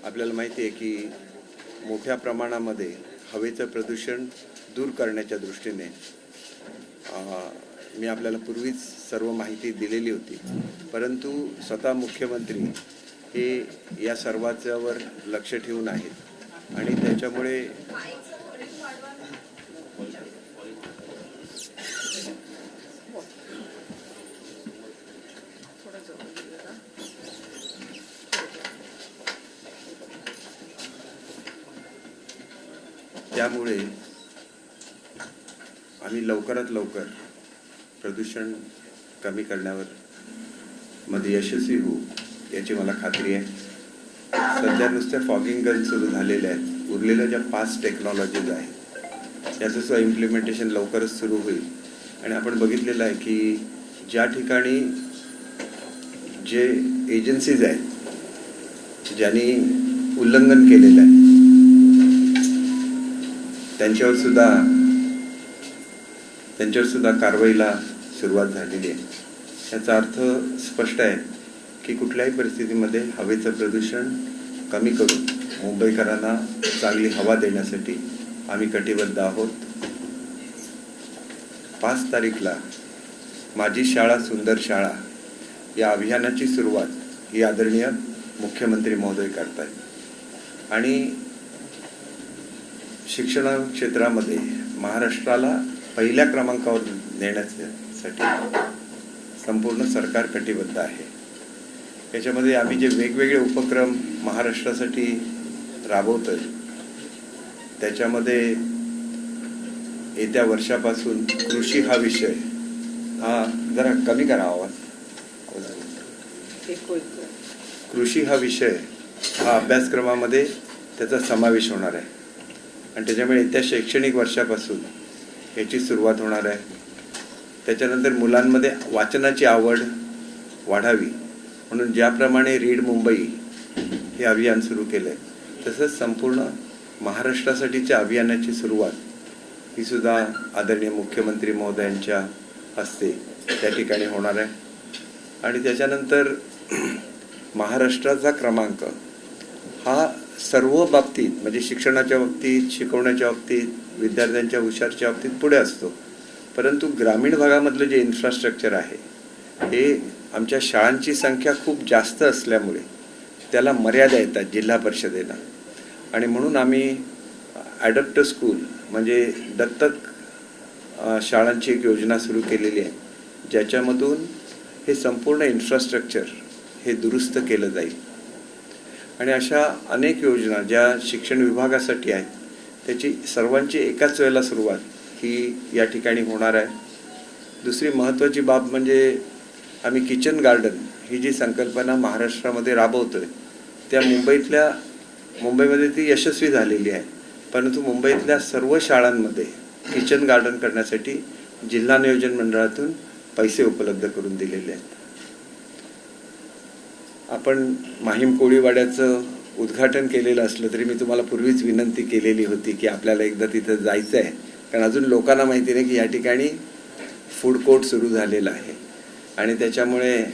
आपल्याला माहिती आहे की मोठ्या प्रमाणामध्ये हवेचं प्रदूषण दूर करण्याच्या दृष्टीने मी आपल्याला पूर्वीच सर्व माहिती दिलेली होती, परंतु स्वतः मुख्यमंत्री हे या सर्वांवर लक्ष ठेवून आहेत आणि त्याच्यामुळे त्यामुळे आम्ही लवकरात लवकर प्रदूषण कमी करण्यावर मध्ये यशस्वी होऊ याची मला खात्री आहे. सध्या नुसते फॉगिंग गन सुरू झालेले आहेत. उरलेल्या ज्या 5 टेक्नॉलॉजीज आहेत याचं सुद्धा इम्प्लिमेंटेशन लवकरच सुरू होईल. आणि आपण बघितलेलं आहे की ज्या ठिकाणी जे एजन्सीज आहेत ज्यांनी उल्लंघन केलेलं आहे त्यांच्यावर सुद्धा कारवाईला सुरुवात झालेली आहे. याचा अर्थ स्पष्ट आहे की कुठल्याही परिस्थितीमध्ये हवेचं प्रदूषण कमी करून मुंबईकरांना चांगली हवा देण्यासाठी आम्ही कटिबद्ध आहोत. 5 तारीखला माझी शाळा सुंदर शाळा या अभियानाची सुरुवात ही आदरणीय मुख्यमंत्री महोदय करतायत आणि शिक्षण क्षेत्रामध्ये महाराष्ट्राला पहिल्या क्रमांकावर नेण्यासाठी संपूर्ण सरकार कटिबद्ध आहे. याच्यामध्ये आम्ही जे वेगवेगळे उपक्रम महाराष्ट्रासाठी राबवतोय त्याच्यामध्ये येत्या वर्षापासून कृषी हा विषय जरा कमी करा आवाज. कृषी हा विषय अभ्यासक्रमामध्ये त्याचा समावेश होणार आहे आणि त्याच्यामुळे येत्या शैक्षणिक वर्षापासून याची सुरुवात होणार आहे. त्याच्यानंतर मुलांमध्ये वाचनाची आवड वाढावी म्हणून ज्याप्रमाणे रीड मुंबई हे अभियान सुरू केलं आहे तसंच संपूर्ण महाराष्ट्रासाठीच्या अभियानाची सुरुवात ही सुद्धा आदरणीय मुख्यमंत्री महोदयांच्या हस्ते त्या ठिकाणी होणार आहे. आणि त्याच्यानंतर महाराष्ट्राचा क्रमांक हा सर्व बाबतीत म्हणजे शिक्षणाच्या बाबतीत, शिकवण्याच्या बाबतीत, विद्यार्थ्यांच्या हुशारच्या बाबतीत पुढे असतो, परंतु ग्रामीण भागामधलं जे इन्फ्रास्ट्रक्चर आहे हे आमच्या शाळांची संख्या खूप जास्त असल्यामुळे त्याला मर्यादा येतात जिल्हा परिषदेला. आणि म्हणून आम्ही ॲडॉप्टर स्कूल म्हणजे दत्तक शाळांची एक योजना सुरू केलेली आहे ज्याच्यामधून हे संपूर्ण इन्फ्रास्ट्रक्चर हे दुरुस्त केलं जाईल. आणि अशा अनेक योजना ज्या शिक्षण विभागासाठी आहेत त्याची सर्वांची एकाच वेळेला सुरुवात ही या ठिकाणी होणार आहे. दुसरी महत्त्वाची बाब म्हणजे आम्ही किचन गार्डन ही जी संकल्पना महाराष्ट्रामध्ये राबवतोय त्या मुंबईमध्ये ती यशस्वी झालेली आहे, परंतु मुंबईतल्या सर्व शाळांमध्ये किचन गार्डन करण्यासाठी जिल्हा नियोजन मंडळातून पैसे उपलब्ध करून दिलेले आहेत. आपण माहीम कोळीवाड्याचं उद्घाटन केलेलं असलं तरी मी तुम्हाला पूर्वीच विनंती केलेली होती की आपल्याला एकदा तिथं जायचं आहे, कारण अजून लोकांना माहिती नाही की या ठिकाणी फूड कोर्ट सुरू झालेलं आहे आणि त्याच्यामुळे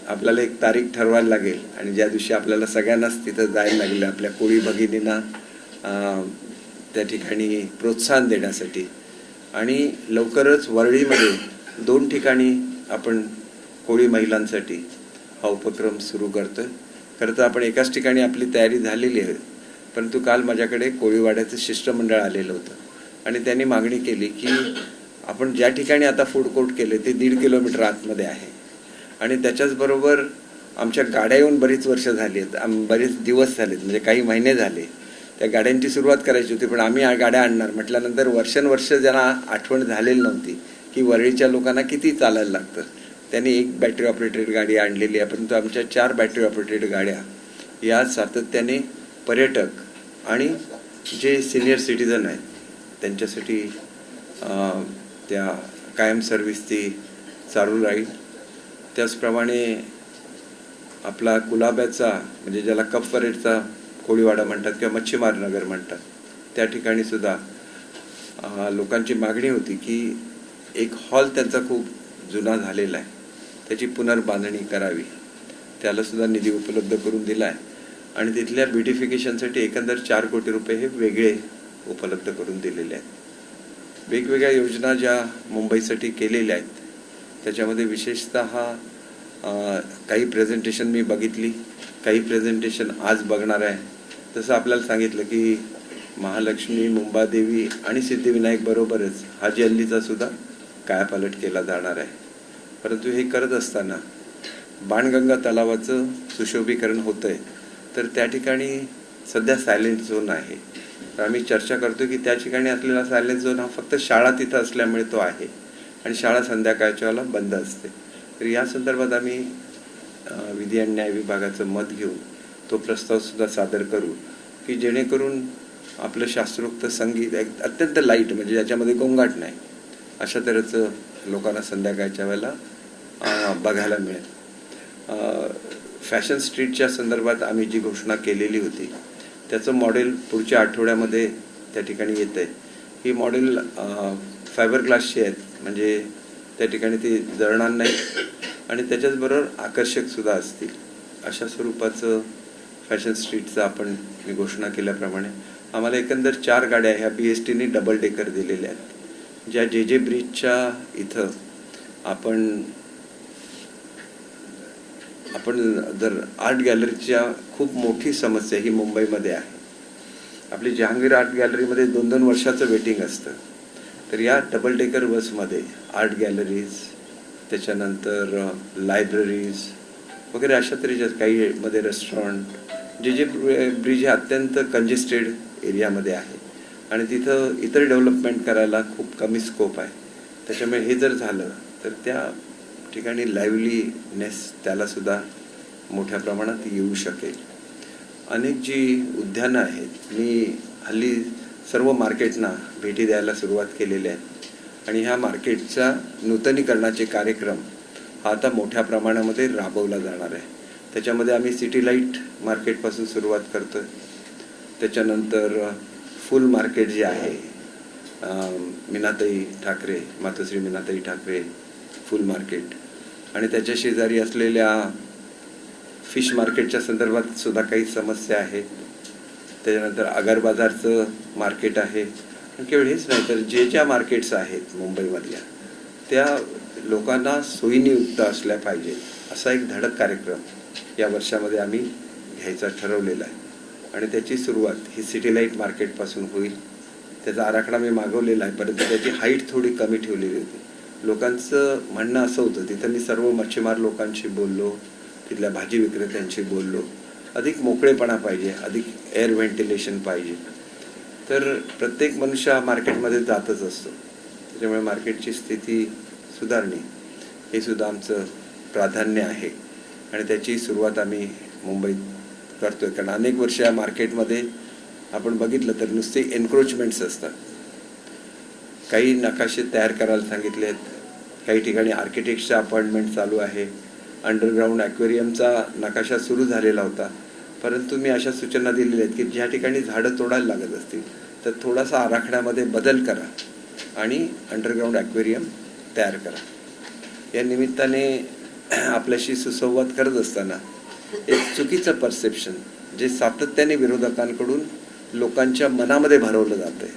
आपल्याला एक तारीख ठरवायला लागेल आणि ज्या दिवशी आपल्याला सगळ्यांनाच तिथं जायला लागेल आपल्या कोळी भगिनींना त्या ठिकाणी प्रोत्साहन देण्यासाठी. आणि लवकरच वरळीमध्ये 2 ठिकाणी आपण कोळी महिलांसाठी हा उपक्रम सुरू करतोय. खरं तर आपण एकाच ठिकाणी आपली तयारी झालेली आहे, परंतु काल माझ्याकडे कोळीवाड्याचं शिष्टमंडळ आलेलं होतं आणि त्यांनी मागणी केली की आपण ज्या ठिकाणी आता फूड कोर्ट केले ते 1.5 किलोमीटर आतमध्ये आहे आणि त्याच्याचबरोबर आमच्या गाड्या येऊन बरीच वर्ष झाली आहेत, बरेच दिवस झालेत, म्हणजे काही महिने झाले. त्या गाड्यांची सुरुवात करायची होती पण आम्ही गाड्या आणणार म्हटल्यानंतर वर्षानुवर्ष ज्यांना आठवण झालेली नव्हती की वरळीच्या लोकांना किती चालायला लागतं. त्यांनी 1 बॅटरी ऑपरेटेड गाडी आणलेली आहे, परंतु आमच्या 4 बॅटरी ऑपरेटेड गाड्या या सातत्याने पर्यटक आणि जे सिनियर सिटीजन आहेत त्यांच्यासाठी त्या कायम सर्व्हिस ती चालू राहील. त्याचप्रमाणे आपला कुलाब्याचा म्हणजे ज्याला कप परेडचा कोळीवाडा म्हणतात किंवा मच्छीमार नगर म्हणतात त्या ठिकाणी सुद्धा लोकांची मागणी होती की एक हॉल त्यांचा खूप जुना झालेला आहे त्याची पुनर्बांधणी करावी, त्याला सुद्धा निधी उपलब्ध करून दिला आहे. आणि तिथल्या ब्युटिफिकेशनसाठी एकंदर 4 कोटी रुपये हे वेगळे उपलब्ध करून दिलेले आहेत. वेगवेगळ्या योजना ज्या मुंबईसाठी केलेल्या आहेत त्याच्यामध्ये विशेषतः काही प्रेझेंटेशन मी बघितली, काही प्रेझेंटेशन आज बघणार आहे. जसं आपल्याला सांगितलं की महालक्ष्मी, मुंबादेवी आणि सिद्धिविनायक बरोबरच हाजी अल्लीचा सुद्धा कायापालट केला जाणार आहे. परंतु हे करत असताना बाणगंगा तलावाचं सुशोभीकरण होतं आहे, तर त्या ठिकाणी सध्या सायलेंट झोन आहे. तर आम्ही चर्चा करतो की त्या ठिकाणी असलेला सायलेंट झोन हा फक्त शाळा तिथं असल्यामुळे तो आहे आणि शाळा संध्याकाळच्या वेळेला बंद असते. तर या संदर्भात आम्ही विधी आणि न्याय विभागाचं मत घेऊन तो प्रस्तावसुद्धा सादर करू की जेणेकरून आपलं शास्त्रोक्त संगीत अत्यंत लाईट, म्हणजे याच्यामध्ये गोंगाट नाही, अशा तऱ्हेचं लोकांना संध्याकाळच्या वेळेला बघायला मिळेल. फॅशन स्ट्रीटच्या संदर्भात आम्ही जी घोषणा केलेली होती त्याचं मॉडेल पुढच्या आठवड्यामध्ये त्या ठिकाणी येतं आहे. ही मॉडेल फायबर ग्लासची आहेत, म्हणजे त्या ठिकाणी ती जळणार नाही आणि त्याच्याचबरोबर आकर्षकसुद्धा असतील. अशा स्वरूपाचं फॅशन स्ट्रीटचं आपण मी घोषणा केल्याप्रमाणे आम्हाला एकंदर 4 गाड्या ह्या BSTने डबल डेकर दिलेल्या आहेत, ज्या JJ ब्रिजच्या इथं आपण जर आर्ट गॅलरीच्या खूप मोठी समस्या ही मुंबईमध्ये आहे. आपली जहांगीर आर्ट गॅलरीमध्ये 2-2 वर्षाचं वेटिंग असतं. तर या डबल डेकर बसमध्ये आर्ट गॅलरीज, त्याच्यानंतर लायब्ररीज वगैरे अशा तऱ्हेच्या काही मध्ये रेस्टॉरंट, JJ ब्रिज हे अत्यंत कंजेस्टेड एरियामध्ये आहे आणि तिथं इतर डेव्हलपमेंट करायला खूप कमी स्कोप आहे. त्याच्यामुळे हे जर झालं तर त्या ठिकाणी लाईव्हलीनेस त्यालासुद्धा मोठ्या प्रमाणात येऊ शकेल. अनेक जी उद्यानं आहेत, मी हल्ली सर्व मार्केटना भेटी द्यायला सुरुवात केलेल्या आहेत आणि ह्या मार्केटच्या नूतनीकरणाचे कार्यक्रम हा आता मोठ्या प्रमाणामध्ये राबवला जाणार आहे. त्याच्यामध्ये आम्ही सिटी लाईट मार्केटपासून सुरुवात करतो आहे. त्याच्यानंतर फुल मार्केट जे आहे, मीनाताई ठाकरे, मातोश्री मीनाताई ठाकरे फुल मार्केट, आणि त्याच्या शेजारी असलेल्या फिश मार्केटच्या संदर्भात सुद्धा काही समस्या आहेत. त्याच्यानंतर आगार बाजारचं मार्केट आहे. आणि केवळ हेच नाही तर जे ज्या मार्केट्स आहेत मुंबईमधल्या त्या लोकांना सोयीनियुक्त असल्या पाहिजे असा एक धडक कार्यक्रम या वर्षामध्ये आम्ही घ्यायचा ठरवलेला आहे आणि त्याची सुरुवात ही सिटी लाईट मार्केटपासून होईल. त्याचा आराखडा मी मागवलेला आहे, परंतु त्याची हाईट थोडी कमी ठेवलेली होती. लोकांचं म्हणणं असं होतं, तिथं मी सर्व मच्छीमार लोकांशी बोललो, तिथल्या भाजी विक्रेत्यांशी बोललो, अधिक मोकळेपणा पाहिजे, अधिक एअर व्हेंटिलेशन पाहिजे. तर प्रत्येक मनुष्य हा मार्केटमध्ये जातच असतो, त्याच्यामुळे मार्केटची स्थिती सुधारणे हे सुद्धा आमचं प्राधान्य आहे आणि त्याची सुरुवात आम्ही मुंबईत करतोय. कारण अनेक वर्ष या मार्केटमध्ये आपण बघितलं तर नुसते एन्क्रोचमेंट्स असतात. काही नकाशे तयार करायला सांगितले आहेत, काही ठिकाणी आर्किटेक्टच्या अपॉइंटमेंट चालू आहे. अंडरग्राऊंड ॲक्वेरियमचा नकाशा सुरू झालेला होता, परंतु मी अशा सूचना दिलेल्या आहेत की ज्या ठिकाणी झाडं तोडायला लागत असतील तर थोडासा आराखड्यामध्ये बदल करा आणि अंडरग्राऊंड ॲक्वेरियम तयार करा. या निमित्ताने आपल्याशी सुसंवाद करत असताना एक चुकीचं परसेप्शन जे सातत्याने विरोधकांकडून लोकांच्या मनामध्ये भरवलं जातं आहे,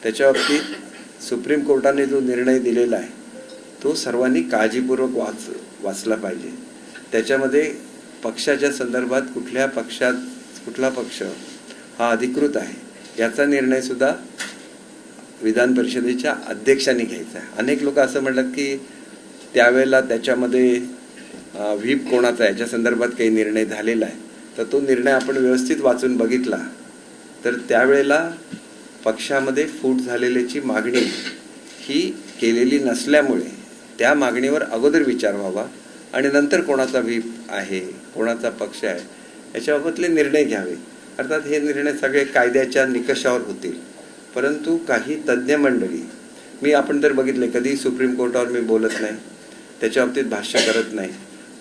त्याच्या बाबतीत सुप्रीम कोर्टाने जो निर्णय दिलेला आहे तो सर्वांनी काळजीपूर्वक वाचला पाहिजे. त्याच्यामध्ये पक्षाच्या संदर्भात कुठला पक्ष हा अधिकृत आहे याचा निर्णयसुद्धा विधान परिषदेच्या अध्यक्षांनी घ्यायचा आहे. अनेक लोक असं म्हणतात की त्यावेळेला त्याच्यामध्ये व्हीप कोणाचा याच्या संदर्भात काही निर्णय झालेला आहे, तर तो निर्णय आपण व्यवस्थित वाचून बघितला तर त्यावेळेला पक्षामध्ये फूट झालेल्याची मागणी ही केलेली नसल्यामुळे त्या मागणीवर अगोदर विचार व्हावा आणि नंतर कोणाचा व्हीप आहे, कोणाचा पक्ष आहे याच्याबाबतले निर्णय घ्यावे. अर्थात हे निर्णय सगळे कायद्याच्या निकषावर होतील, परंतु काही तज्ज्ञ मंडळी, आपण तर बघितले कधी सुप्रीम कोर्टावर मी बोलत नाही, त्याच्या बाबतीत भाष्य करत नाही,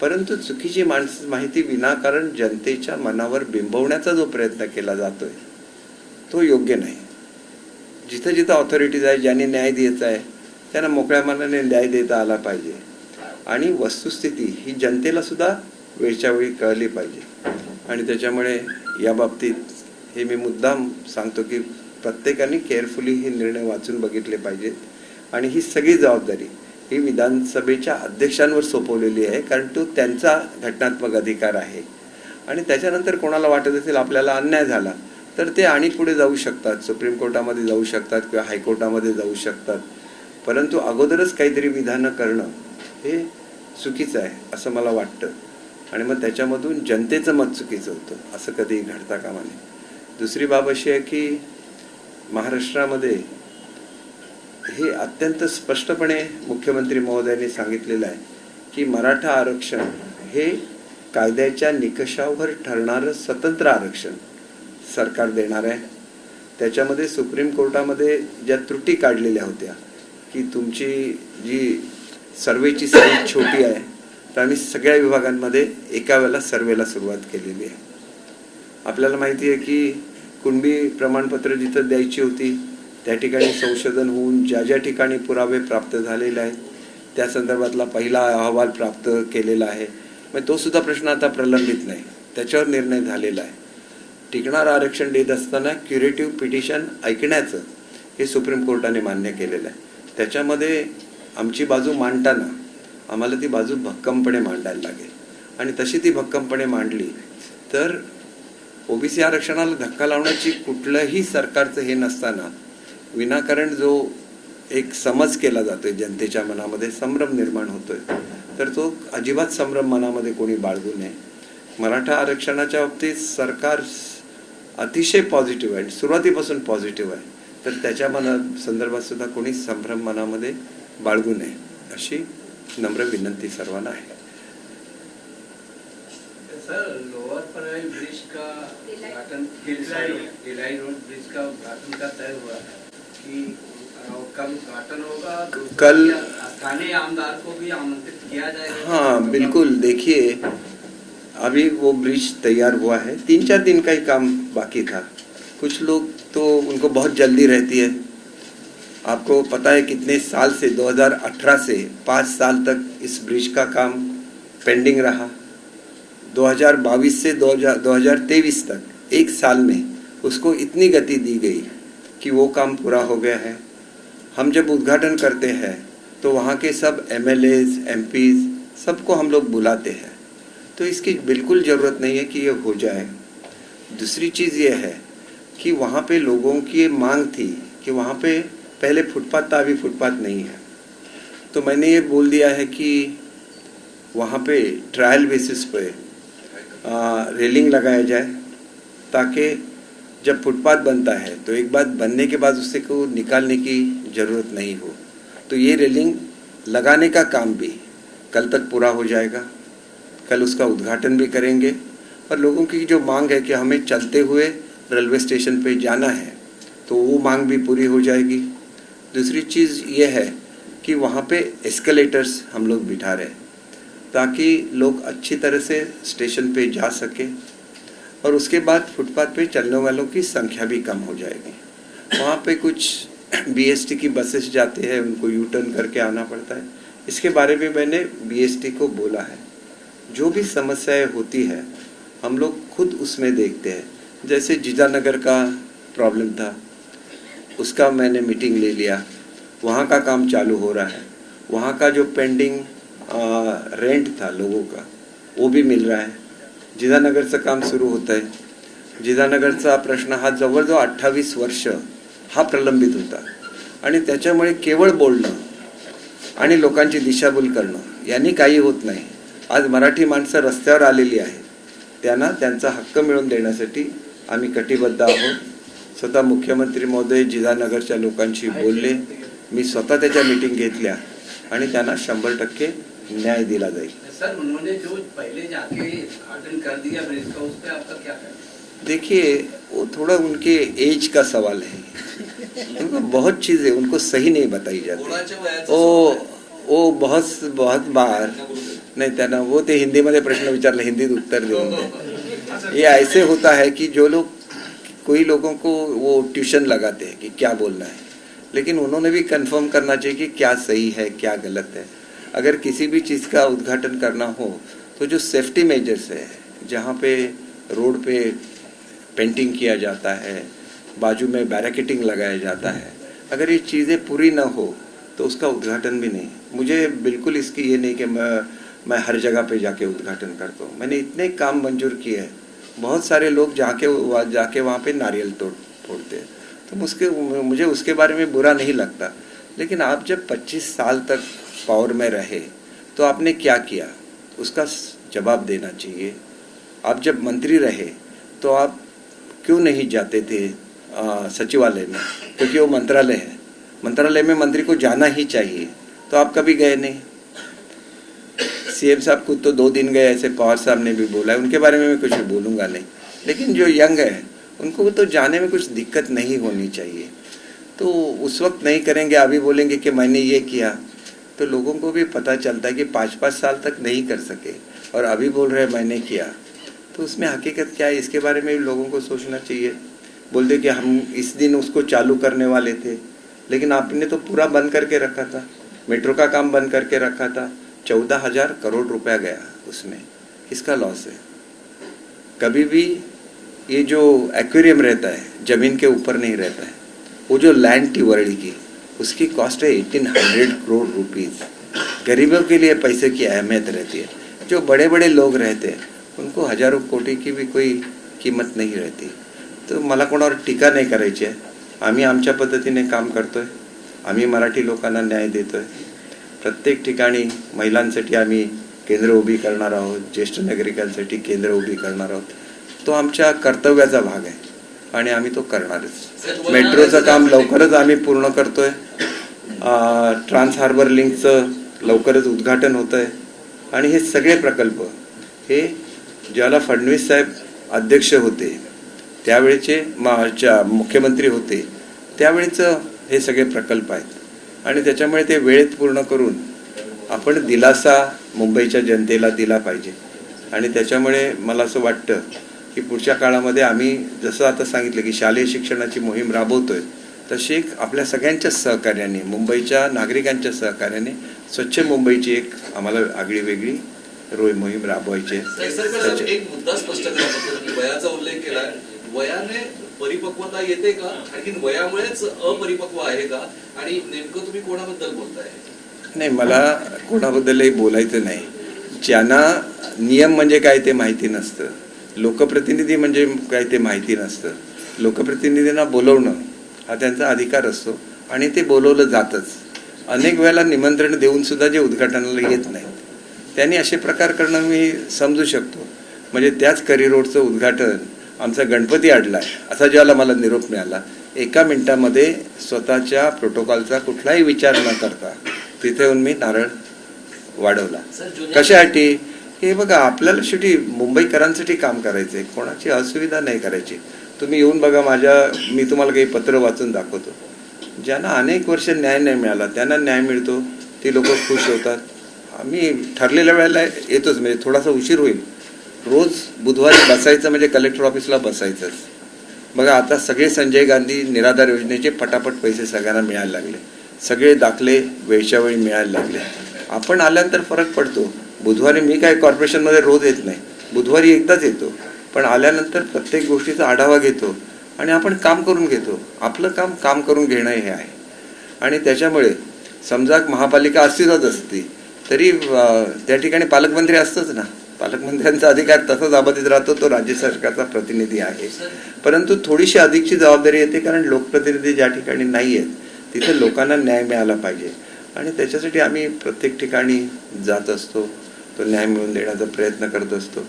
परंतु चुकीची माहिती विनाकारण जनतेच्या मनावर बिंबवण्याचा जो प्रयत्न केला जातोय तो योग्य नाही. जिथं जिथं ऑथॉरिटीज आहे, ज्यांनी न्याय द्यायचा आहे त्यांना मोकळ्या मनाने न्याय देता आला पाहिजे आणि वस्तुस्थिती ही जनतेला सुद्धा वेळच्या वेळी कळली पाहिजे. आणि त्याच्यामुळे या बाबतीत हे मी मुद्दाम सांगतो की प्रत्येकाने केअरफुली हे निर्णय वाचून बघितले पाहिजेत आणि ही सगळी जबाबदारी ही विधानसभेच्या अध्यक्षांवर सोपवलेली आहे, कारण तो त्यांचा घटनात्मक अधिकार आहे. आणि त्याच्यानंतर कोणाला वाटत असेल आपल्याला अन्याय झाला तर ते आणि पुढे जाऊ शकतात, सुप्रीम कोर्टामध्ये जाऊ शकतात किंवा हायकोर्टामध्ये जाऊ शकतात. परंतु अगोदरच काहीतरी विधानं करणं हे चुकीचं आहे असं मला वाटतं. आणि मग त्याच्यामधून जनतेचं मत चुकीचं होतं, असं कधी घडता कामा नये. दुसरी बाब अशी आहे की महाराष्ट्रामध्ये हे अत्यंत स्पष्टपणे मुख्यमंत्री महोदयांनी सांगितलेलं आहे की मराठा आरक्षण हे कायद्याच्या निकषावर ठरणारं स्वतंत्र आरक्षण सरकार देणार आहे. त्याच्यामध्ये सुप्रीम कोर्टामध्ये ज्या त्रुटी काढलेल्या होत्या की तुमची जी सर्वेची साईज छोटी आहे, तर आम्ही सगळ्या विभागांमध्ये एका वेळेला सर्वेला सुरुवात केलेली आहे. आपल्याला माहिती आहे की कुणबी प्रमाणपत्र जिथं द्यायची होती त्या ठिकाणी संशोधन होऊन ज्या ज्या ठिकाणी पुरावे प्राप्त झालेले आहेत त्या संदर्भातला पहिला अहवाल प्राप्त केलेला आहे. मग तो सुद्धा प्रश्न आता प्रलंबित नाही, त्याच्यावर निर्णय झालेला आहे. टिकणारं आरक्षण देत असताना क्युरेटिव्ह पिटिशन ऐकण्याचं हे सुप्रीम कोर्टाने मान्य केलेलं आहे. त्याच्यामध्ये आमची बाजू मांडताना आम्हाला ती बाजू भक्कमपणे मांडायला लागेल आणि तशी ती भक्कमपणे मांडली तर ओबीसी आरक्षणाला धक्का लावण्याची कुठलंही सरकारचं हे नसताना विनाकारण जो एक समज केला जातोय, जनतेच्या मनामध्ये संभ्रम निर्माण होतोय, तर तो अजिबात संभ्रम मनामध्ये कोणी बाळगू नये. मराठा आरक्षणाच्या बाबतीत सरकार अतिशय पॉझिटिव्ह आहे, सुरुवातीपासून पॉझिटिव्ह आहे, तर त्याच्या संदर्भात सुद्धा कोणी संभ्रम मनामध्ये बाळगू नये अशी नम्र विनंती सर्वांना आहे. सर, लोअर पनवेल ब्रिज का उद्घाटन, भिलाई रोड ब्रिज का उद्घाटन का तय हुआ है कि कब उद्घाटन होगा? कल स्थानीय आमदार को भी आमंत्रित किया जाएगा? हाँ बिल्कुल. देखिए अभी वो ब्रिज तैयार हुआ है, 3-4 दिन का ही काम बाकी था. कुछ लोग तो उनको बहुत जल्दी रहती है. आपको पता है कितने साल से 2018 से 5 साल तक इस ब्रिज का काम पेंडिंग रहा. 2022 से 2023 तक 1 साल में उसको इतनी गति दी गई कि वो काम पूरा हो गया है. हम जब उद्घाटन करते हैं तो वहाँ के सब MLAs, MPs सबको हम लोग बुलाते हैं, तो इसकी बिल्कुल ज़रूरत नहीं है कि ये हो जाए. दूसरी चीज़ ये है कि वहाँ पे लोगों की ये मांग थी कि वहाँ पे पहले फुटपाथ था, अभी फुटपाथ नहीं है. तो मैंने ये बोल दिया है कि वहाँ पे ट्रायल बेसिस पे रेलिंग लगाया जाए ताकि जब फुटपाथ बनता है तो एक बार बनने के बाद उससे को निकालने की ज़रूरत नहीं हो. तो ये रेलिंग लगाने का काम भी कल तक पूरा हो जाएगा. कल उसका उद्घाटन भी करेंगे और लोगों की जो मांग है कि हमें चलते हुए रेलवे स्टेशन पे जाना है तो वो मांग भी पूरी हो जाएगी. दूसरी चीज़ ये है कि वहाँ पे एस्केलेटर्स हम लोग बिठा रहे हैं ताकि लोग अच्छी तरह से स्टेशन पे जा सके और उसके बाद फुटपाथ पे चलने वालों की संख्या भी कम हो जाएगी. वहाँ पे कुछ BST की बसेस जाते हैं, उनको यू टर्न करके आना पड़ता है. इसके बारे में मैंने BST को बोला है. जो भी समस्याएं होती है हम लोग खुद उसमें देखते हैं. जैसे जीजानगर का प्रॉब्लम था, उसका मैंने मीटिंग ले लिया, वहाँ का काम चालू हो रहा है. वहाँ का जो पेंडिंग रेंट था लोगों का वो भी मिल रहा है. जिजानगरचं काम सुरू होतं आहे. जिजानगरचा प्रश्न हा जवळजवळ 28 वर्ष हा प्रलंबित होता आणि त्याच्यामुळे केवळ बोलणं आणि लोकांची दिशाभूल करणं यांनी काही होत नाही. आज मराठी माणसं रस्त्यावर आलेली आहेत, त्यांना त्यांचा हक्क मिळवून देण्यासाठी आम्ही कटिबद्ध आहोत. स्वतः मुख्यमंत्री महोदय जिजानगरच्या लोकांशी बोलले, मी स्वतः त्याच्या मीटिंग घेतल्या आणि त्यांना 100% न्याय दिला जाईल. सर, उन्होंने जो पहले जाके उद्घाटन कर दिया ब्रिज का, उस पर आपका क्या है? देखिए वो थोड़ा उनके एज का सवाल है. उनको बहुत चीज़ें उनको सही नहीं बताई जाती. वो बहुत बार नहीं त्यांना वो ते हिंदीमध्ये प्रश्न विचारले, हिंदीत उत्तर देऊन ये ऐसे होता है कि जो लोग कोई लोगों को वो ट्यूशन लगाते हैं कि क्या बोलना है, लेकिन उन्होंने भी कंफर्म करना चाहिए कि क्या सही है क्या गलत है. अगर किसी भी चीज़ का उद्घाटन करना हो तो जो सेफ्टी मेजर्स है, जहाँ पे रोड पे पेंटिंग किया जाता है, बाजू में बैरिकेडिंग लगाया जाता है। अगर ये चीज़ें पूरी ना हो तो उसका उद्घाटन भी नहीं। मुझे बिल्कुल इसकी ये नहीं कि मैं हर जगह पे जाके उद्घाटन करता हूँ। मैंने इतने काम मंजूर किए हैं, बहुत सारे लोग जाके वहाँ पे नारियल फोड़ते हैं, तो मुझे उसके बारे में बुरा नहीं लगता। लेकिन आप जब 25 साल तक पावर में रहे तो आपने क्या किया, उसका जवाब देना चाहिए। आप जब मंत्री रहे तो आप क्यों नहीं जाते थे सचिवालय में, क्योंकि वो मंत्रालय है, मंत्रालय में मंत्री को जाना ही चाहिए, तो आप कभी गए नहीं। सीएम साहब खुद तो 2 दिन गए, ऐसे पवार साहब ने भी बोला है, उनके बारे में मैं कुछ भी बोलूँगा नहीं। लेकिन जो यंग है उनको तो जाने में कुछ दिक्कत नहीं होनी चाहिए। तो उस वक्त नहीं करेंगे, अभी बोलेंगे कि मैंने ये किया, तो लोगों को भी पता चलता है कि 5-5 साल तक नहीं कर सके और अभी बोल रहे मैंने किया, तो उसमें हकीकत क्या है, इसके बारे में भी लोगों को सोचना चाहिए। बोलते कि हम इस दिन उसको चालू करने वाले थे, लेकिन आपने तो पूरा बंद करके रखा था, मेट्रो का काम बंद करके रखा था। 14,000 करोड़ रुपया गया उसमें, किसका लॉस है। कभी भी ये जो एक्वेरियम रहता है जमीन के ऊपर नहीं रहता है, वो जो लैंड थी वर्ल्ड की, उसकी कॉस्ट है 1800 करोड़ रुपीज़। गरीबों के लिए पैसे की अहमियत रहती है, जो बड़े बड़े लोग रहते हैं उनको हजारों कोटी की भी कोई किंमत नहीं रहती। तो मला कोणावर टीका नाही करायची आहे। आम्ही आमच्या पद्धतीने काम करतोय, आम्ही मराठी लोकांना न्याय देतोय। प्रत्येक ठिकाणी महिलांसाठी आम्ही केंद्र उभी करणार आहोत, ज्येष्ठ नागरिकांसाठी केंद्र उभी करणार आहोत। तो आमच्या कर्तव्याचा भाग आहे आणि आम्ही तो करणारच। मेट्रोचं काम लवकरच आम्ही पूर्ण करतोय, ट्रान्स हार्बर लिंकचं लवकरच उद्घाटन होतंय आणि हे सगळे प्रकल्प हे ज्याला फडणवीस साहेब अध्यक्ष होते त्यावेळेचे मुख्यमंत्री होते त्यावेळेचं हे सगळे प्रकल्प आहेत आणि त्याच्यामुळे ते वेळेत पूर्ण करून आपण दिलासा मुंबईच्या जनतेला दिला पाहिजे। आणि त्याच्यामुळे मला असं वाटतं की पुढच्या काळामध्ये आम्ही जसं आता सांगितलं की शालेय शिक्षणाची मोहीम राबवतोय, तशी आपल्या सगळ्यांच्या सहकार्याने, मुंबईच्या नागरिकांच्या सहकार्याने स्वच्छ मुंबईची एक आम्हाला आगळी वेगळी मोहीम राबवायची आहे। एक मुद्दा स्पष्ट करायचा, वयाचा उल्लेख केलाय, वयाने परिपक्वता येते का, आणखी वयामुळेच अपरिपक्व आहे का, आणि नेमकं तुम्ही कोणाबद्दल बोलताय? नाही, मला कोणाबद्दलही बोलायचं नाही। ज्यांना नियम म्हणजे काय ते माहिती नसतं, लोकप्रतिनिधी म्हणजे काय ते माहिती नसतं, लोकप्रतिनिधींना बोलवणं हा त्यांचा अधिकार असतो आणि ते बोलवलं जातच। अनेक वेळेला निमंत्रण देऊन सुद्धा जे उद्घाटनाला येत नाहीत त्यांनी असे प्रकार करणं मी समजू शकतो। म्हणजे त्याच करी रोडचं उद्घाटन आमचा गणपती अडलाय असा ज्याला मला निरोप मिळाला, 1 मिनिटामध्ये स्वतःच्या प्रोटोकॉलचा कुठलाही विचार न करता तिथे येऊन मी नारळ वाढवला। कशासाठी? हे बघा, आपल्याला शेवटी मुंबईकरांसाठी काम करायचंय, कोणाची असुविधा नाही करायची। तुम्ही येऊन बघा, मी तुम्हाला काही पत्र वाचून दाखवतो। ज्यांना अनेक वर्ष न्याय नाही मिळाला त्यांना न्याय मिळतो, ती लोक खुश होतात। आम्ही ठरलेल्या वेळेला येतोच, म्हणजे थोडासा उशीर होईल, रोज बुधवारी बसायचं म्हणजे कलेक्टर ऑफिसला बसायचंच। बघा, आता सगळे संजय गांधी निराधार योजनेचे पटापट पैसे सगळ्यांना मिळायला लागले, सगळे दाखले वेळच्या वेळी मिळायला लागले। आपण आल्यानंतर फरक पडतो। बुधवारी मी काय कॉर्पोरेशनमध्ये रोज येत नाही, बुधवारी एकदाच येतो, पण आल्यानंतर प्रत्येक गोष्टीचा आढावा घेतो आणि आपण काम करून घेतो। आपलं काम करून घेणं हे आहे। आणि त्याच्यामुळे समजा महापालिका अस्तित्वात असती तरी त्या ठिकाणी पालकमंत्री असतंच ना, पालकमंत्र्यांचा अधिकार तसाच अबाधित राहतो, तो राज्य सरकारचा प्रतिनिधी आहे। परंतु थोडीशी अधिकची जबाबदारी येते, कारण लोकप्रतिनिधी ज्या ठिकाणी नाही आहेत तिथे लोकांना न्याय मिळाला पाहिजे आणि त्याच्यासाठी आम्ही प्रत्येक ठिकाणी जात असतो, तो न्याय मिळवून देण्याचा प्रयत्न करत असतो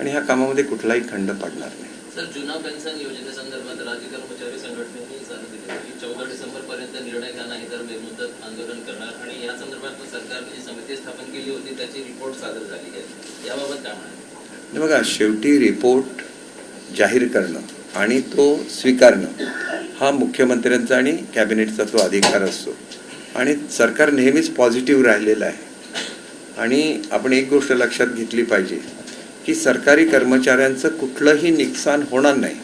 आणि ह्या कामामध्ये कुठलाही खंड पडणार नाही। सर, जुना पेन्शन योजनेसंदर्भात राज्य कर्मचारी संघटनेने सांगितले की 14 डिसेंबर पर्यंत निर्णय घ्या, नाही तर बेमुदत आंदोलन करणार, आणि या संदर्भात सरकारने जी समिती स्थापन केली होती त्याची रिपोर्ट सादर झाली आहे, याबाबत काय म्हणाल? बघा, शेवटी रिपोर्ट जाहीर करणं आणि तो स्वीकारणं हा मुख्यमंत्र्यांचा आणि कॅबिनेटचा तो अधिकार असतो आणि सरकार नेहमीच पॉझिटिव्ह राहिलेलं आहे। आणि आपण एक गोष्ट लक्षात घेतली पाहिजे की सरकारी कर्मचाऱ्यांचं कुठलंही नुकसान होणार नाही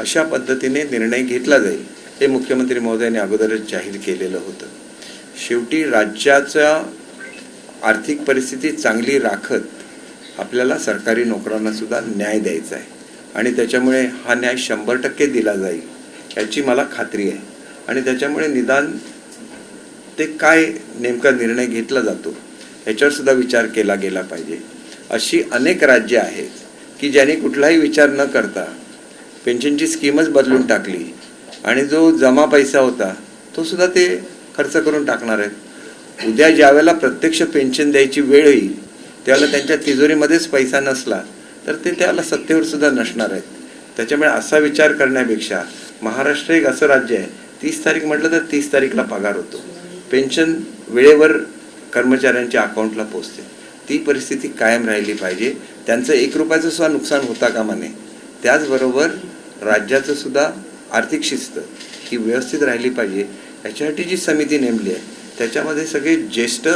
अशा पद्धतीने निर्णय घेतला जाईल, हे मुख्यमंत्री महोदयांनी अगोदरच जाहीर केलेलं होतं। शेवटी राज्याचा आर्थिक परिस्थिती चांगली राखत आपल्याला सरकारी नोकरांना सुद्धा न्याय द्यायचा आहे आणि त्याच्यामुळे हा न्याय 100% दिला जाईल याची मला खात्री आहे. आणि त्याच्यामुळे निदान ते काय नेमका निर्णय घेतला जातो याच्यावर सुद्धा विचार केला गेला पाहिजे. अशी अनेक राज्य आहेत की ज्यांनी कुठलाही विचार न करता पेन्शनची स्कीमच बदलून टाकली आणि जो जमा पैसा होता तो सुद्धा ते खर्च करून टाकणार आहेत. उद्या ज्यावेळेला प्रत्यक्ष पेन्शन द्यायची वेळ येईल त्यावेळेला त्यांच्या तिजोरीमध्येच पैसा नसला तर ते त्याला सत्तेवर सुद्धा नसणार आहेत. त्याच्यामुळे असा विचार करण्यापेक्षा महाराष्ट्र एक असं राज्य आहे 30 तारीख म्हटलं तर 30 तारीखला पगार होतो, पेन्शन वेळेवर कर्मचाऱ्यांच्या अकाउंटला पोचते. ती परिस्थिती कायम राहिली पाहिजे. त्यांचं 1 रुपयाचं सुद्धा नुकसान होता कामा नये. त्याचबरोबर राज्याचं सुद्धा आर्थिक शिस्त ही व्यवस्थित राहिली पाहिजे. याच्यासाठी जी समिती नेमली आहे त्याच्यामध्ये सगळे ज्येष्ठ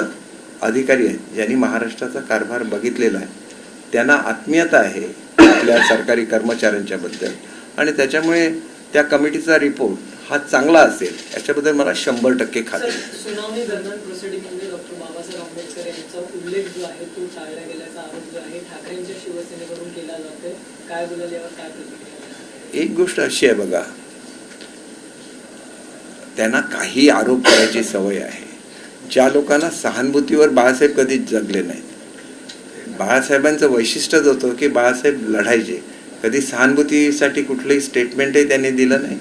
अधिकारी आहेत ज्यांनी महाराष्ट्राचा कारभार बघितलेला आहे. त्यांना आत्मीयता आहे आपल्या सरकारी कर्मचाऱ्यांच्याबद्दल आणि त्याच्यामुळे त्या कमिटीचा रिपोर्ट हा चांगला असेल याच्याबद्दल मला 100% खात्री आहे. सुनावणी दरम्यान प्रोसिडिंगमध्ये डॉक्टर बाबासाहेब आंबेडकर यांचा उल्लेख जो आहे तो टाळला गेल्याचा आरोप जो आहे ठाकरेंच्या शिवसेनेकडून केला जातोय, काय बोलाल यावर काय प्रतिक्रिया? एक गोष्ट अशी आहे बघा, त्यांना काही आरोप करायची सवय आहे. ज्या लोकांना सहानुभूतीवर बाळासाहेब कधीच जगले नाहीत. बाळासाहेबांचं वैशिष्ट्यच होतं की बाळासाहेब लढायचे, कधी सहानुभूतीसाठी कुठलंही स्टेटमेंटही त्यांनी दिलं नाही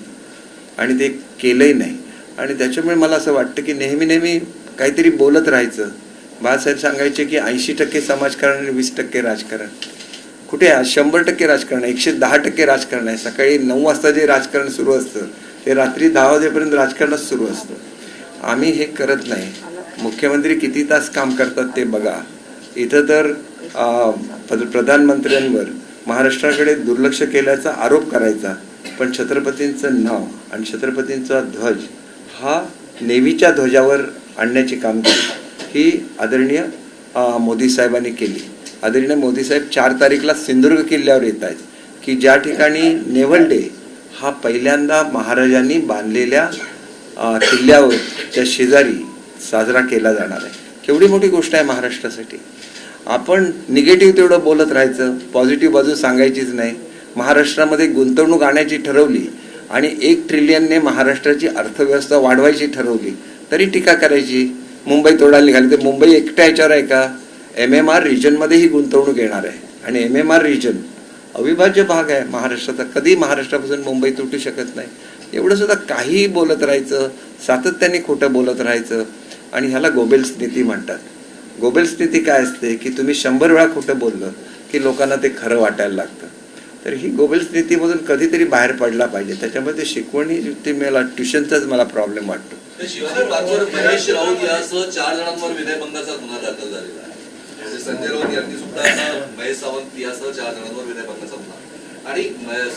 आणि ते केलंही नाही. आणि त्याच्यामुळे मला असं वाटतं की नेहमी काहीतरी बोलत राहायचं. बाळासाहेब सांगायचे की 80% समाजकारण आणि 20% राजकारण. कुठे आहे? 100% राजकारण आहे, 110% राजकारण आहे. सकाळी 9 वाजता जे राजकारण सुरू असतं ते रात्री 10 वाजेपर्यंत राजकारणच सुरू असतं. आम्ही हे करत नाही. मुख्यमंत्री किती तास काम करतात ते बघा. इथं तर प्रधानमंत्र्यांवर महाराष्ट्राकडे दुर्लक्ष केल्याचा आरोप करायचा, पण छत्रपतींचं नाव आणि छत्रपतींचा ध्वज हा नेव्हीच्या ध्वजावर आणण्याची कामगिरी ही आदरणीय मोदी साहेबांनी केली. आदरणीय मोदी साहेब 4 तारीखला सिंधुदुर्ग किल्ल्यावर येत आहेत की ज्या ठिकाणी नेव्हल डे हा पहिल्यांदा महाराजांनी बांधलेल्या किल्ल्यावर त्या शेजारी साजरा केला जाणार आहे. केवढी मोठी गोष्ट आहे महाराष्ट्रासाठी. आपण निगेटिव्ह तेवढं बोलत राहायचं, पॉझिटिव्ह बाजू सांगायचीच नाही. महाराष्ट्रामध्ये गुंतवणूक आणायची ठरवली आणि 1 ट्रिलियनने महाराष्ट्राची अर्थव्यवस्था वाढवायची ठरवली तरी टीका करायची. मुंबई तोडायला निघाली तर मुंबई एकट्या ह्याच्यावर आहे का? MMR रिजनमध्ये ही गुंतवणूक येणार आहे आणि MMR रिजन अविभाज्य भाग आहे महाराष्ट्राचा. कधी महाराष्ट्रापासून मुंबई तुटू शकत नाही. एवढं सुद्धा काहीही बोलत राहायचं, सातत्याने खोटं बोलत राहायचं आणि ह्याला गोबेल्स नीती म्हणतात. गोबेल्स नीती काय असते की तुम्ही 100 वेळा खोटं बोललं की लोकांना ते खरं वाटायला लागतं. तर ही गोबेल्स नीतीमधून कधीतरी बाहेर पडला पाहिजे. त्याच्यामध्ये शिकवणी ते मला ट्युशनचाच मला प्रॉब्लेम वाटतो. शिवाजी पार्कवर महेश राऊत यासह 4 जणांवर विनयभंगाचा गुन्हा दाखल झालेला आहे. म्हणजे संजय राऊत यांनी सुद्धा महेश सावंत यासह 4 जणांवर विनयभंगाचा गुन्हा आणि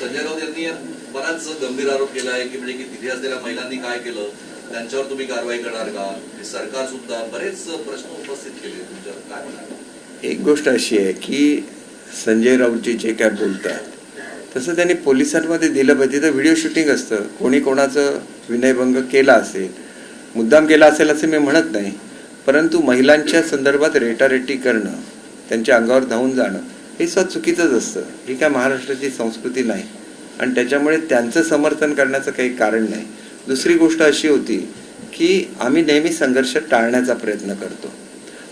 संजय राऊत यांनी बराच गंभीर आरोप केला आहे की म्हणजे की तिथे असलेल्या महिलांनी काय केलं, त्यांच्यावर तुम्ही कारवाई करणार का? सरकार सुद्धा बरेच प्रश्न उपस्थित केले. तुमच्यावर काय म्हणाल? एक गोष्ट अशी आहे की संजय राऊतजी जे काय बोलतात तसं त्यांनी पोलिसांमध्ये दिलं पाहिजे. तर व्हिडिओ शूटिंग असतं, कोणी कोणाचं विनयभंग केला असेल, मुद्दाम केला असेल असं मी म्हणत नाही, परंतु महिलांच्या संदर्भात रेटारेटी करणं, त्यांच्या अंगावर धावून जाणं हे सुद्धा चुकीचंच असतं. ही काय महाराष्ट्राची संस्कृती नाही आणि त्याच्यामुळे त्यांचं समर्थन करण्याचं काही कारण नाही. दुसरी गोष्ट अशी होती की आम्ही नेहमी संघर्ष टाळण्याचा प्रयत्न करतो.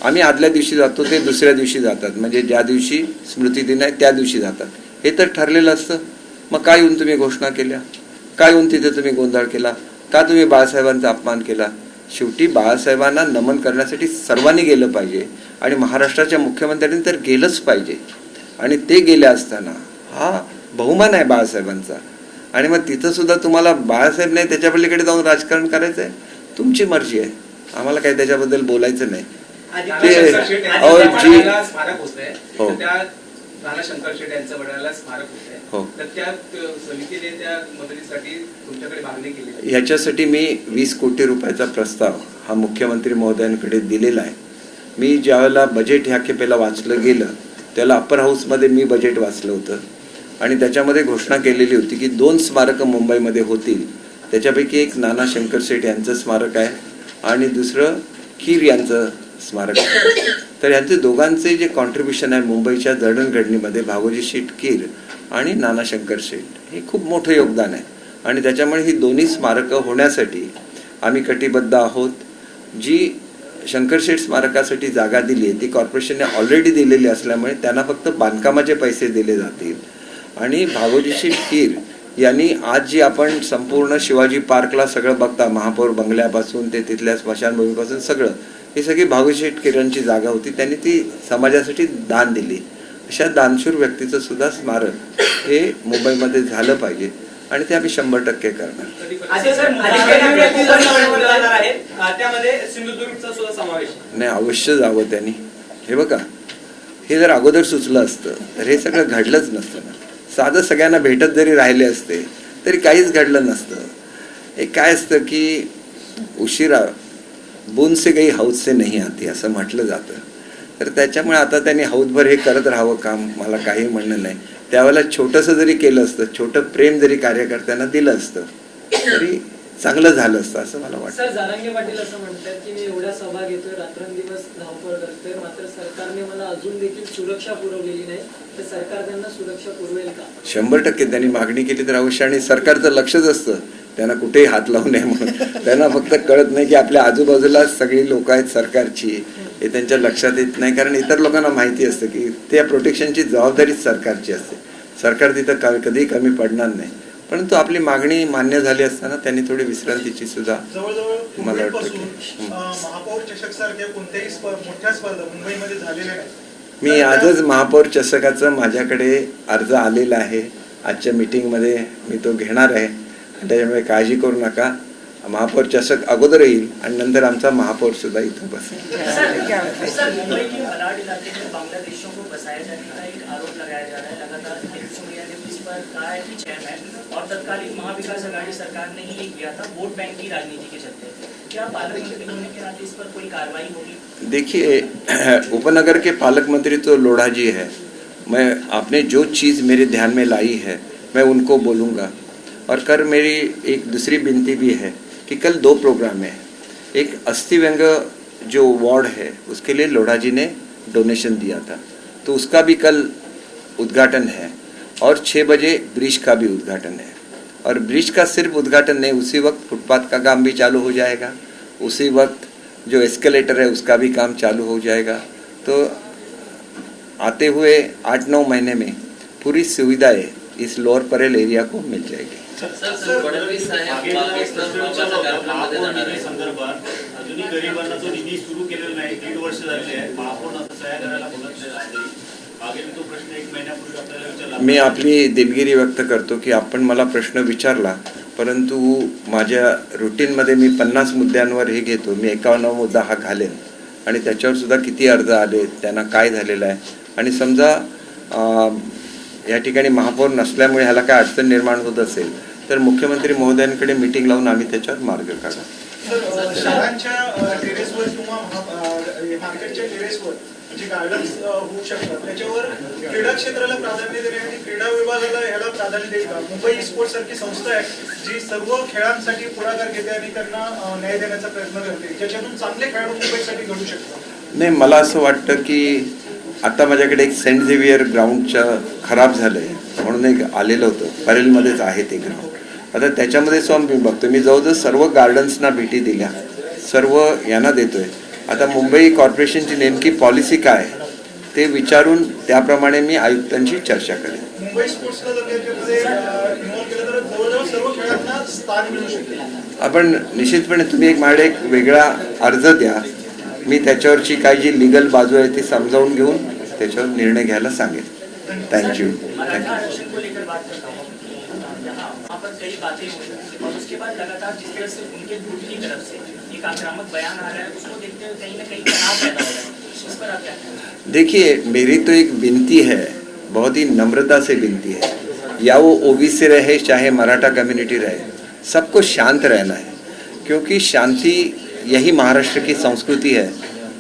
आम्ही आदल्या दिवशी जातो, ते दुसऱ्या दिवशी जातात. म्हणजे ज्या दिवशी स्मृतिदिन आहे त्या दिवशी जातात. हे तर ठरलेलं असतं. मग काय येऊन तुम्ही घोषणा केल्या? काय येऊन तिथे तुम्ही गोंधळ केला? का तुम्ही बाळासाहेबांचा अपमान केला? शेवटी बाळासाहेबांना नमन करण्यासाठी सर्वांनी गेलं पाहिजे आणि महाराष्ट्राच्या मुख्यमंत्र्यांनी तर गेलंच पाहिजे. आणि ते गेले असताना हा बहुमान आहे बाळासाहेबांचा. आणि मग तिथं सुद्धा तुम्हाला बाळासाहेब नाही त्याच्या पलीकडे जाऊन राजकारण करायचं आहे, तुमची मर्जी आहे. आम्हाला काही त्याच्याबद्दल बोलायचं नाही. राणा शंकर शेट यांचं वडिलांना स्मारक होतंय. हो. तर त्या समितीने त्या मदतीसाठी तुमच्याकडे मागणी केली. ह्याच्यासाठी मी 20 कोटी रुपयाचा प्रस्ताव हा मुख्यमंत्री महोदयांकडे दिलेला आहे. मी ज्यावेळेला बजेट ह्या खेपेला वाचलं गेलं त्याला अप्पर हाऊसमध्ये मी बजेट वाचलं होतं आणि त्याच्यामध्ये घोषणा केलेली होती की 2 स्मारकं मुंबईमध्ये होतील. त्याच्यापैकी एक नाना शंकर शेट यांचं स्मारक आहे आणि दुसरं कीर यांचं स्मारक आहे. तर यांचे दोघांचे जे कॉन्ट्रीब्युशन आहे मुंबईच्या जडणघडणीमध्ये भागोजी शेटकीर आणि नाना शंकर शेट हे खूप मोठं योगदान आहे आणि त्याच्यामुळे ही दोन्ही स्मारकं होण्यासाठी आम्ही कटिबद्ध आहोत. जी शंकरशेठ स्मारकासाठी जागा दिली आहे ती कॉर्पोरेशनने ऑलरेडी दिलेली असल्यामुळे त्यांना फक्त बांधकामाचे पैसे दिले जातील आणि भागोजी शेटकीर यांनी आज जी आपण संपूर्ण शिवाजी पार्कला सगळं बघता महापौर बंगल्यापासून ते तिथल्या स्मशानभूमीपासून सगळं ही सगळी भागोजी शेटकीरांची जागा होती. त्यांनी ती समाजासाठी दान दिली. अशा दानशूर व्यक्तीचं सुद्धा स्मारक हे मुंबईमध्ये झालं पाहिजे आणि ते आम्ही 100% करणार. त्यामध्ये सिंधुदुर्गचा सुद्धा समावेश नाही, अवश्य जावं त्यांनी. हे बघा, हे जर अगोदर सुचलं असतं तर हे सगळं घडलंच नसतं ना. साधं सगळ्यांना भेटत जरी राहिले असते तरी काहीच घडलं नसतं. हे काय असतं की उशिरा बूंद से गई हौद से नहीं आती असं म्हटलं जातं. तर त्याच्यामुळे आता त्यांनी हौदभर हे करत राहावं काम, मला काही म्हणणं नाही. त्यावेळेला छोटंसं जरी केलं असतं, छोटं प्रेम जरी कार्यकर्त्यांना दिलं असतं तरी चांगलं झालं असतं असं मला वाटतं. सर, जारांगे पाटील असं म्हणतात की मी एवढ्या सभा घेतोय, रात्रंदिवस धावपळ करतोय, मात्र सरकारने मला अजून देखील सुरक्षा पुरवलेली नाही, तर सरकार त्यांना सुरक्षा पुरवेल का? 100% त्यांनी मागणी केली तर अवश्य. आणि सरकारचं लक्षच असतं त्यांना कुठेही हात लावू नये म्हणून. त्यांना फक्त कळत नाही की आपल्या आजूबाजूला सगळी लोक आहेत सरकारची, हे त्यांच्या लक्षात येत नाही. कारण इतर लोकांना माहिती असतं की त्या प्रोटेक्शनची जबाबदारीच सरकारची असते. सरकार तिथं कधीही कमी पडणार नाही. परंतु आपली मागणी मान्य झाली असताना त्यांनी थोडी विश्रांतीची सुद्धा मला वाटतं. महापौर चषक सारख्या कोणत्याही मोठ्या स्पर्धा मुंबईमध्ये झालेल्या नाही. मी आजच महापौर चषकाचं माझ्याकडे अर्ज आलेला आहे. आजच्या मीटिंगमध्ये मी तो घेणार आहे. त्याच्यामुळे काळजी करू नका. महापौर चषक अगोदर येईल आणि नंतर आमचा महापौर सुद्धा इथं बसेल. सर, मुंबई के मलाड इलाके में बांग्लादेशियों को बसाया जाने का एक आरोप लगाया जा रहा है. लगातार सोनिया ने इस पर कहा है कि चेयरमैन और तत्कालीन महाविकास आघाड़ी सरकार ने ही ये किया था वोट बैंक की राजनीति के चलते. क्या पालक मंत्री होने के नाते इस पर कोई कार्रवाई होगी? देखिए, उपनगर के पालक मंत्री तो लोढ़ा जी है. मैं आपने जो चीज़ मेरे ध्यान में लाई है मैं उनको बोलूँगा. और कर मेरी एक दूसरी विनती भी है कि कल 2 प्रोग्राम है. एक अस्थि व्यंग जो वार्ड है उसके लिए लोढ़ा जी ने डोनेशन दिया था, तो उसका भी कल उद्घाटन है. और 6 बजे ब्रिज का भी उद्घाटन है. और ब्रिज का सिर्फ उद्घाटन नहीं, उसी वक्त फुटपाथ का काम भी चालू हो जाएगा. उसी वक्त जो एस्केलेटर है उसका भी काम चालू हो जाएगा. तो आते हुए 8-9 महीने में पूरी सुविधाएं इस लोअर परेल एरिया को मिल जाएगी. फडणवीस साहेब संदर्भात अजूनही गरिबांना जो निधी सुरू केलेला नाही, 1.5 वर्ष झालेले आहे, महापौर सह्या करायला बोलत नाही. मागे तो प्रश्न 1 महिन्यापूर्वी आपल्याला विचारला. मी आपली दिलगिरी व्यक्त करतो की आपण मला प्रश्न विचारला, परंतु माझ्या रुटीनमध्ये मी 50 मुद्द्यांवर हे घेतो. मी 51 मुद्दा हा घालेन आणि त्याच्यावर सुद्धा किती अर्ज आले, त्यांना काय झालेलं आहे. आणि समजा या ठिकाणी महापौर नसल्यामुळे ह्याला काय अडचण निर्माण होत असेल तर मुख्यमंत्री महोदयांकडे मीटिंग लावून आम्ही त्याच्यावर मार्ग काढू. शाळांच्या टेरेसवर किंवा मार्केटच्या टेरेसवर जे गार्डन्स होऊ शकतात त्याच्यावर क्रीडा क्षेत्राला प्राधान्य देणे आणि क्रीडा विभागाला ह्याला प्राधान्य देईल का? मुंबई स्पोर्ट्स सारखी संस्था आहे जी सर्व खेळांसाठी पुढाकार घेते आणि त्यांना न्याय देण्याचा प्रयत्न करते, ज्याच्यातून चांगले खेळाडू मुंबईसाठी घडू शकतात. नाही, मला असं वाटतं की आता माझ्याकडे एक सेंट झेवियर ग्राउंडचं खराब झालं आहे म्हणून एक आलेलं होतं. परेलमध्येच आहे ते ग्राउंड. आता त्याच्यामध्ये मी बघतो, मी जवळजवळ सर्व गार्डन्सना भेटी दिल्या, सर्व यांना देतोय. आता मुंबई कॉर्पोरेशनची नेमकी पॉलिसी काय ते विचारून त्याप्रमाणे मी आयुक्तांशी चर्चा करेन. मुंबई स्पोर्ट्सला जर त्याच्यामध्ये इन्व्हॉल्व केलं तर जवळजवळ सर्व खेळांना स्थान मिळू शकेल. आपण निश्चितपणे तुम्ही माझ्याकडे एक वेगळा अर्ज द्या, मी त्याच्यावरची काही जी लिगल बाजू आहे ती समजावून घेऊन त्याच्यावर निर्णय घ्यायला सांगेन. थँक्यू. कई बातें हुई और उसके बाद लगातार जिस तरह से उनके ग्रुप की तरफ से एक आक्रामक बयान आ रहा है, उसको देखते हुए कहीं ना कहीं तनाव पैदा हो रहा है. इस पर आप क्या कहेंगे? देखिए, मेरी तो एक विनती है, बहुत ही नम्रता से विनती है, या वो ओबीसी रहे चाहे मराठा कम्युनिटी रहे, सबको शांत रहना है, क्योंकि शांति यही महाराष्ट्र की संस्कृति है.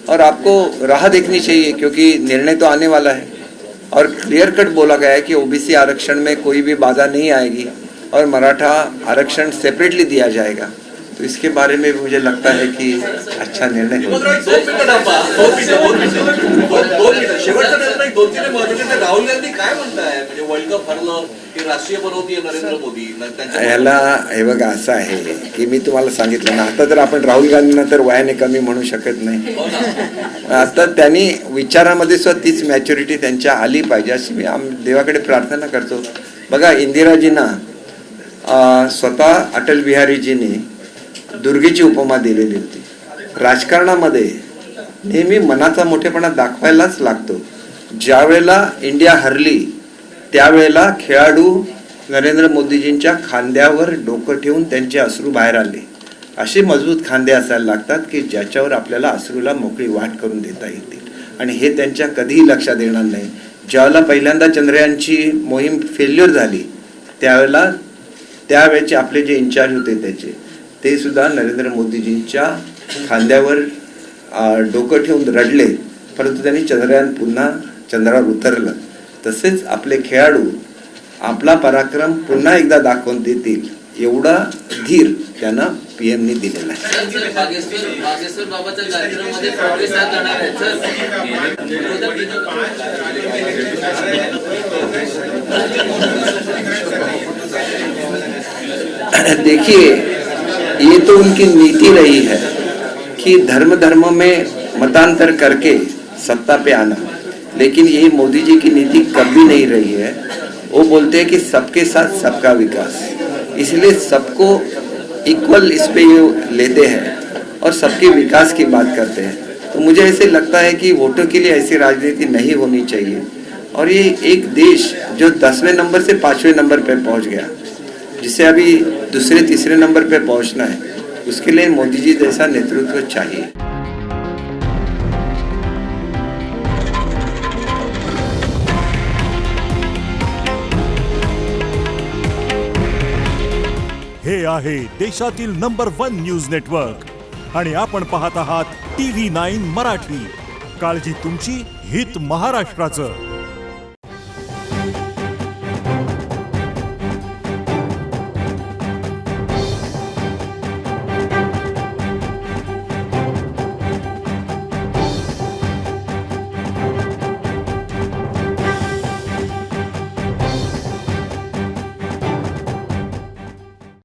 और आपको राह देखनी चाहिए क्योंकि निर्णय तो आने वाला है. और क्लियर कट बोला गया है कि ओबीसी आरक्षण में कोई भी बाधा नहीं आएगी और मराठा आरक्षण सेपरेटली दिया जाएगा. तो इसके बारे में मुझे लगता है कि अच्छा निर्णय होगा. शेवटचा निर्णय 2-3 महत्त्वाचे. राहुल गांधी काय म्हणताय, म्हणजे वर्ल्ड कप हरलं की राष्ट्रीय पर्वती नरेंद्र मोदी याला हे बघा असं आहे की मी तुम्हाला सांगितलं ना, आता तर आपण राहुल गांधींना तर वयाने कमी म्हणू शकत नाही. आता त्यांनी विचारामध्ये सुद्धा तीच मॅच्युरिटी त्यांच्या आली पाहिजे अशी मी देवाकडे प्रार्थना करतो. बघा इंदिराजींना स्वतः अटल बिहारीजींनी दुर्गेची उपमा दिलेली होती. राजकारणामध्ये नेहमी मनाचा मोठेपणा दाखवायलाच लागतो. ज्या वेळेला इंडिया हरली त्यावेळेला खेळाडू नरेंद्र मोदीजींच्या खांद्यावर डोकं ठेवून त्यांचे अश्रू बाहेर आले. असे मजबूत खांदे असायला लागतात की ज्याच्यावर आपल्याला अश्रूला मोकळी वाट करून देता येतील, आणि हे त्यांच्या कधीही लक्षात येणार नाही. ज्यावेळेला पहिल्यांदा चंद्रयानची मोहीम फेल्युअर झाली त्यावेळेचे आपले जे इन्चार्ज होते ते सुद्धा नरेंद्र मोदीजींच्या खांद्यावर डोकं ठेवून रडले, परंतु त्यांनी चंद्रयान पुन्हा चंद्रावर उतरलं. तसेच आपले खेळाडू आपला पराक्रम पुन्हा एकदा दाखवून देतील एवढा धीर त्यांना पीएमनी दिलेला आहे. बागेश्वर बाबाच्या कार्यक्रमामध्ये फडणवीस जाणार आहेत सर. देखिए, ये तो उनकी नीति रही है कि धर्म में मतांतर करके सत्ता पे आना, लेकिन ये मोदी जी की नीति कभी नहीं रही है. वो बोलते हैं कि सबके साथ सबका विकास, इसलिए सबको इक्वल इस पे ये लेते हैं और सबके विकास की बात करते हैं. तो मुझे ऐसे लगता है कि वोटों के लिए ऐसी राजनीति नहीं होनी चाहिए. और ये एक देश जो 10वें नंबर से 5वें नंबर पे पहुंच गया, जिसे अभी दूसरे तीसरे नंबर पे पहुंचना है, उसके लिए मोदी जी जैसा नेतृत्व चाहिए. हे आहे देशातील नंबर 1 न्यूज नेटवर्क आणि आपण पाहत आहात TV9 मराठी. काळजी तुमची, हित महाराष्ट्राचं.